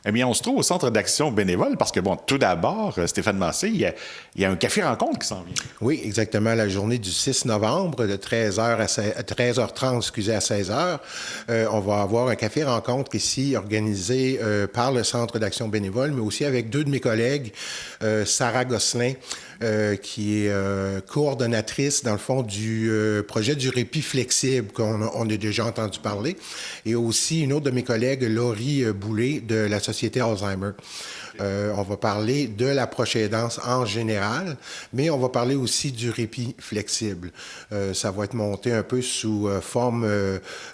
Eh bien, on se trouve au Centre d'action bénévole parce que, bon, tout d'abord, Stéphane Massé, il y a un café-rencontre qui s'en vient. Oui, exactement. La journée du 6 novembre, de 13h30, excusez, à 16h, on va avoir un café-rencontre ici organisé par le Centre d'action bénévole, mais aussi avec deux de mes collègues, Sarah Gosselin, qui est coordonnatrice, dans le fond, du projet du répit flexible qu'on a déjà entendu parler, et aussi une autre de mes collègues, Laurie Boulay, de la Société Alzheimer. On va parler de la proche aidance en général, mais on va parler aussi du répit flexible. Ça va être monté un peu sous forme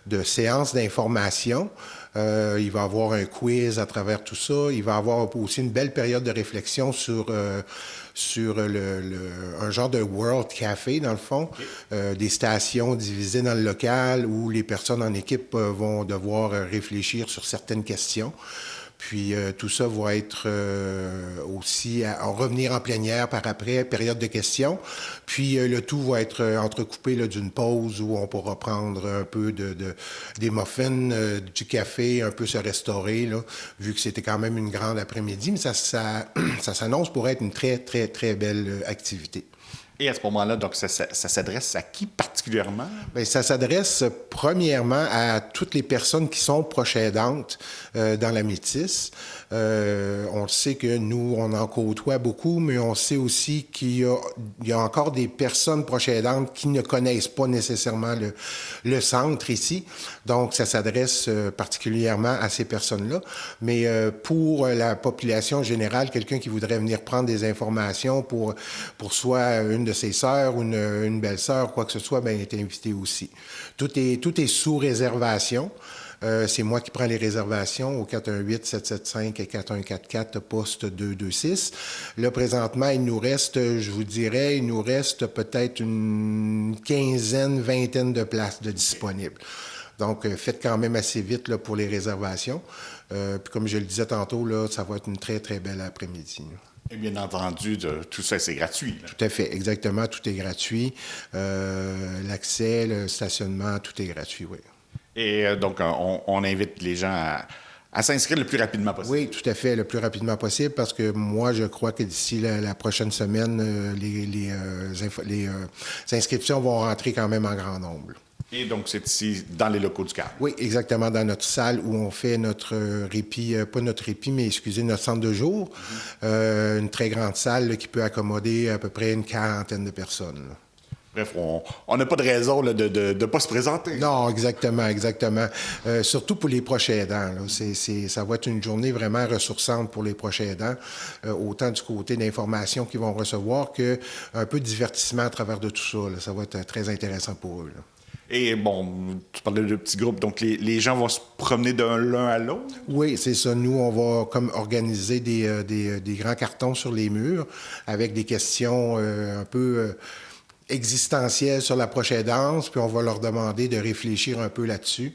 de séance d'information. Il va y avoir un quiz à travers tout ça. Il va y avoir aussi une belle période de réflexion sur un genre de World Café, dans le fond, des stations divisées dans le local où les personnes en équipe vont devoir réfléchir sur certaines questions. Puis tout ça va être aussi à revenir en plénière par après, période de questions. Puis le tout va être entrecoupé là, d'une pause où on pourra prendre un peu des muffins, du café, un peu se restaurer, là, vu que c'était quand même une grande après-midi. Mais ça s'annonce pour être une très, très, très belle activité. Et à ce moment-là, donc, ça s'adresse à qui particulièrement? Bien, ça s'adresse premièrement à toutes les personnes qui sont proches aidantes dans la Métis. On le sait que nous, on en côtoie beaucoup, mais on sait aussi qu'il y a encore des personnes proches aidantes qui ne connaissent pas nécessairement le centre ici. Donc, ça s'adresse particulièrement à ces personnes-là. Mais pour la population générale, quelqu'un qui voudrait venir prendre des informations pour soit une de ses sœurs ou une belle-sœur, quoi que ce soit, bien, est invité aussi. Tout est sous réservation. C'est moi qui prends les réservations au 418-775-4144, poste 226. Là, présentement, il nous reste peut-être une quinzaine, vingtaine de places de disponibles. Donc, faites quand même assez vite là, pour les réservations. Puis comme je le disais tantôt, là, ça va être une très, très belle après-midi. Et bien entendu, tout ça, c'est gratuit. Là. Tout à fait, exactement, tout est gratuit. L'accès, le stationnement, tout est gratuit, oui. Et donc, on invite les gens à s'inscrire le plus rapidement possible. Oui, tout à fait, le plus rapidement possible, parce que moi, je crois que d'ici la prochaine semaine, les inscriptions vont rentrer quand même en grand nombre. Et donc, c'est ici, dans les locaux du CAB. Oui, exactement, dans notre salle où on fait notre répit, pas notre répit, mais excusez, notre centre de jour. Une très grande salle là, qui peut accommoder à peu près une quarantaine de personnes. Là. Bref, on n'a pas de raison là, de ne pas se présenter. Non, exactement. Surtout pour les proches aidants. Là. Ça va être une journée vraiment ressourçante pour les proches aidants, autant du côté d'informations qu'ils vont recevoir qu'un peu de divertissement à travers de tout ça. Là. Ça va être très intéressant pour eux. Là. Et bon, tu parlais de petits groupes, donc les gens vont se promener d'un l'un à l'autre? Oui, c'est ça. Nous, on va comme organiser des grands cartons sur les murs avec des questions un peu existentielles sur la proche aidance, puis on va leur demander de réfléchir un peu là-dessus,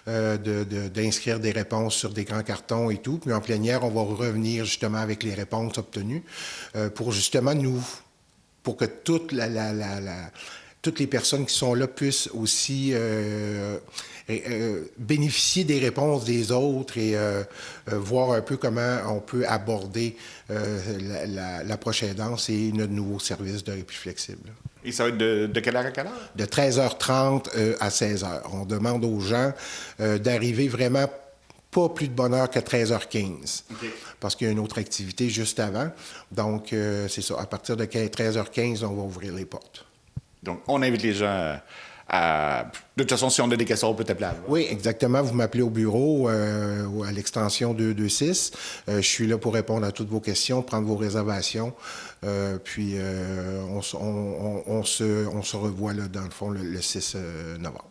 d'inscrire des réponses sur des grands cartons et tout. Puis en plénière, on va revenir justement avec les réponses obtenues pour justement pour que toutes les personnes qui sont là puissent aussi bénéficier des réponses des autres et voir un peu comment on peut aborder la proche aidance et notre nouveau service de répit flexible. Et ça va être de quelle heure à quelle heure? De 13h30 à 16h. On demande aux gens d'arriver vraiment pas plus de bonne heure qu'à 13h15. Okay. Parce qu'il y a une autre activité juste avant. Donc, c'est ça. À partir de 13h15, on va ouvrir les portes. Donc, on invite les gens à... De toute façon, si on a des questions, on peut t'appeler avant. Oui, exactement. Vous m'appelez au bureau à l'extension 226. Je suis là pour répondre à toutes vos questions, prendre vos réservations. Puis, on se revoit, là, dans le fond, le 6 novembre.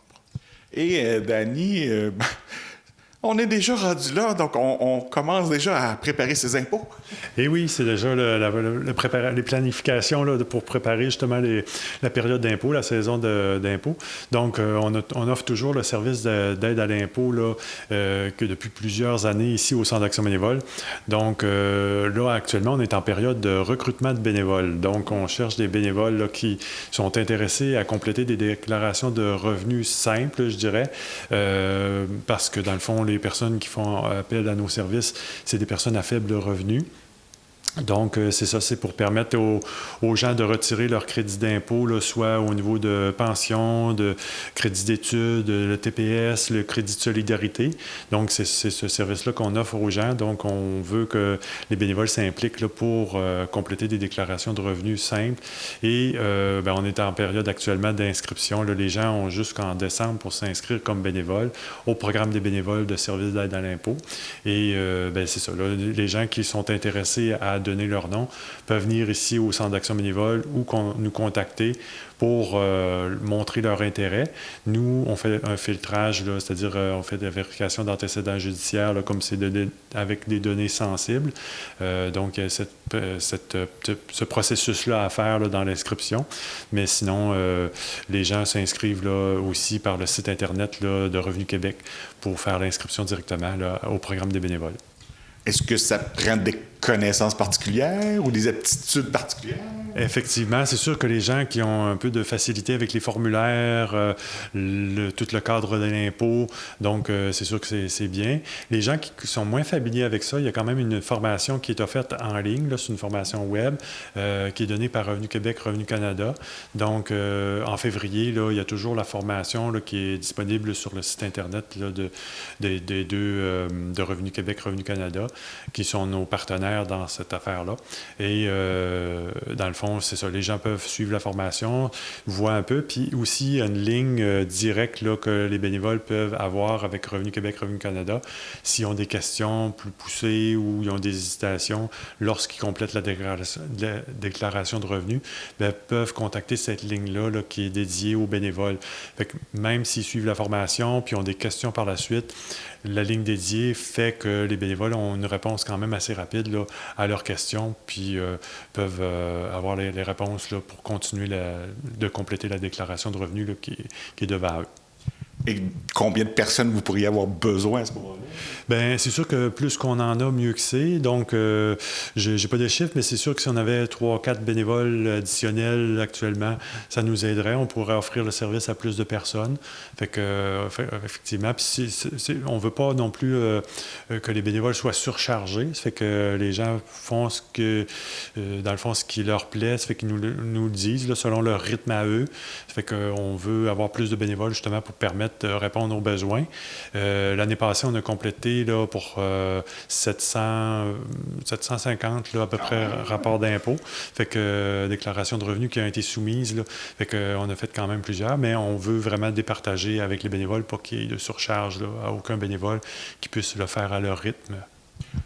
Et, Dany... On est déjà rendu là, donc on commence déjà à préparer ses impôts. Et oui, c'est déjà les planifications là, pour préparer justement la période d'impôt, la saison d'impôt. Donc, on offre toujours le service d'aide à l'impôt là, que depuis plusieurs années ici au Centre d'action bénévole. Donc, là, actuellement, on est en période de recrutement de bénévoles. Donc, on cherche des bénévoles là, qui sont intéressés à compléter des déclarations de revenus simples, je dirais, parce que dans le fond, les personnes qui font appel à nos services, c'est des personnes à faible revenu. Donc, c'est ça, c'est pour permettre aux gens de retirer leur crédit d'impôt, là, soit au niveau de pension, de crédit d'études, le TPS, le crédit de solidarité. Donc, c'est ce service-là qu'on offre aux gens. Donc, on veut que les bénévoles s'impliquent là, pour compléter des déclarations de revenus simples. Et on est en période actuellement d'inscription. Là, les gens ont jusqu'en décembre pour s'inscrire comme bénévoles au programme des bénévoles de services d'aide à l'impôt. Et c'est ça, là, les gens qui sont intéressés à donner leur nom, peuvent venir ici au Centre d'action bénévole ou nous contacter pour montrer leur intérêt. Nous, on fait un filtrage, c'est-à-dire on fait de la vérification d'antécédents judiciaires, là, comme c'est avec des données sensibles. Donc, il y a ce processus-là à faire là, dans l'inscription. Mais sinon, les gens s'inscrivent là, aussi par le site Internet là, de Revenu Québec pour faire l'inscription directement là, au programme des bénévoles. Est-ce que ça prend des connaissances particulières ou des aptitudes particulières? Effectivement, c'est sûr que les gens qui ont un peu de facilité avec les formulaires, tout le cadre de l'impôt, donc c'est sûr que c'est bien. Les gens qui sont moins familiers avec ça, il y a quand même une formation qui est offerte en ligne, là, c'est une formation web qui est donnée par Revenu Québec, Revenu Canada. Donc, en février, là, il y a toujours la formation là, qui est disponible sur le site Internet là, des deux de Revenu Québec, Revenu Canada, qui sont nos partenaires dans cette affaire-là. Et dans le fond, c'est ça, les gens peuvent suivre la formation, voient un peu, puis aussi il y a une ligne directe là, que les bénévoles peuvent avoir avec Revenu Québec, Revenu Canada, s'ils ont des questions plus poussées ou ils ont des hésitations lorsqu'ils complètent la déclaration de revenus, peuvent contacter cette ligne-là là, qui est dédiée aux bénévoles. Fait que même s'ils suivent la formation puis ont des questions par la suite, la ligne dédiée fait que les bénévoles ont une réponse quand même assez rapide là, à leurs questions, puis peuvent avoir les réponses là, pour continuer de compléter la déclaration de revenus là, qui est devant eux. Et combien de personnes vous pourriez avoir besoin à ce moment-là? Bien, c'est sûr que plus qu'on en a, mieux que c'est. Donc, je n'ai pas de chiffres, mais c'est sûr que si on avait 3 ou 4 bénévoles additionnels actuellement, ça nous aiderait. On pourrait offrir le service à plus de personnes. Fait que, effectivement, puis on ne veut pas non plus que les bénévoles soient surchargés. Ça fait que les gens font dans le fond, ce qui leur plaît. Ça fait qu'ils nous le disent, là, selon leur rythme à eux. Ça fait qu'on veut avoir plus de bénévoles, justement, pour permettre de répondre aux besoins. L'année passée, on a complété là, pour 750 là, à peu près rapports d'impôts. Fait que déclaration de revenus qui a été soumise. Là, fait qu'on a fait quand même plusieurs, mais on veut vraiment départager avec les bénévoles pour qu'il y ait de surcharge là, à aucun bénévole qui puisse le faire à leur rythme.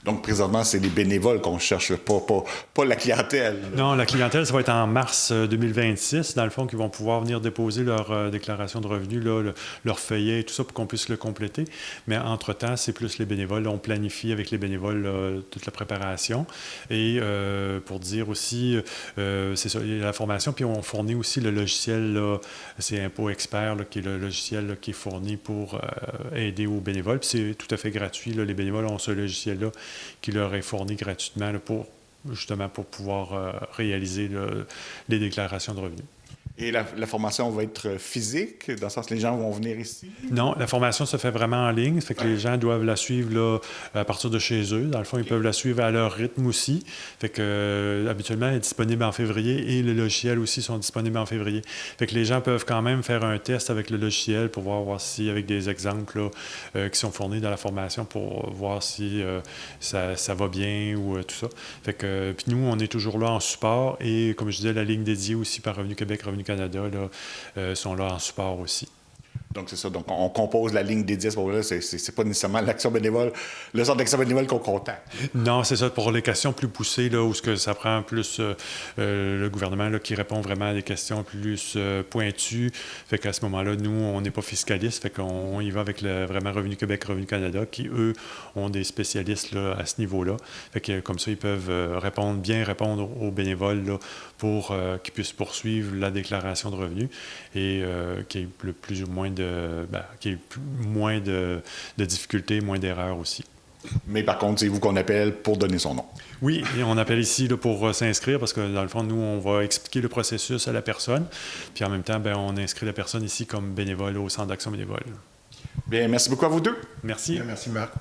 Donc, présentement, c'est les bénévoles qu'on cherche, pas la clientèle. Non, la clientèle, ça va être en mars 2026, dans le fond, qu'ils vont pouvoir venir déposer leur déclaration de revenus, là, leur feuillet et tout ça pour qu'on puisse le compléter. Mais entre-temps, c'est plus les bénévoles. On planifie avec les bénévoles toute la préparation. Et pour dire aussi, c'est ça, il y a la formation, puis on fournit aussi le logiciel, là, c'est Impôt Expert, là, qui est le logiciel là, qui est fourni pour aider aux bénévoles. Puis c'est tout à fait gratuit. Là. Les bénévoles ont ce logiciel-là qui leur est fourni gratuitement là, pour pouvoir réaliser là, les déclarations de revenus. Et la formation va être physique, dans le sens que les gens vont venir ici? Non, la formation se fait vraiment en ligne. Ça fait que les gens doivent la suivre là, à partir de chez eux. Dans le fond, ils peuvent la suivre à leur rythme aussi. Fait que, habituellement, elle est disponible en février et le logiciel aussi sont disponibles en février. Fait que les gens peuvent quand même faire un test avec le logiciel pour voir si, avec des exemples là, qui sont fournis dans la formation pour voir si ça va bien ou tout ça. Fait que, puis nous, on est toujours là en support et, comme je disais, la ligne dédiée aussi par Revenu Québec, Revenu Canada là, sont là en support aussi. Donc, c'est ça. Donc, on compose la ligne dédiée à ce moment-là. C'est pas nécessairement l'action bénévole, le centre d'action bénévole qu'on contacte. Non, c'est ça. Pour les questions plus poussées, là, où ce que ça prend plus le gouvernement là, qui répond vraiment à des questions plus pointues. Fait qu'à ce moment-là, nous, on n'est pas fiscaliste. Fait qu'on y va avec vraiment Revenu Québec, Revenu Canada, qui, eux, ont des spécialistes là, à ce niveau-là. Fait que comme ça, ils peuvent bien répondre aux bénévoles là, pour qu'ils puissent poursuivre la déclaration de revenus et qu'il y ait le plus ou moins qu'il y ait moins de difficultés, moins d'erreurs aussi. Mais par contre, c'est vous qu'on appelle pour donner son nom. Oui, et on appelle ici là, pour s'inscrire parce que dans le fond, nous, on va expliquer le processus à la personne. Puis en même temps, on inscrit la personne ici comme bénévole au Centre d'action bénévole. Bien, merci beaucoup à vous deux. Merci. Merci, Marc.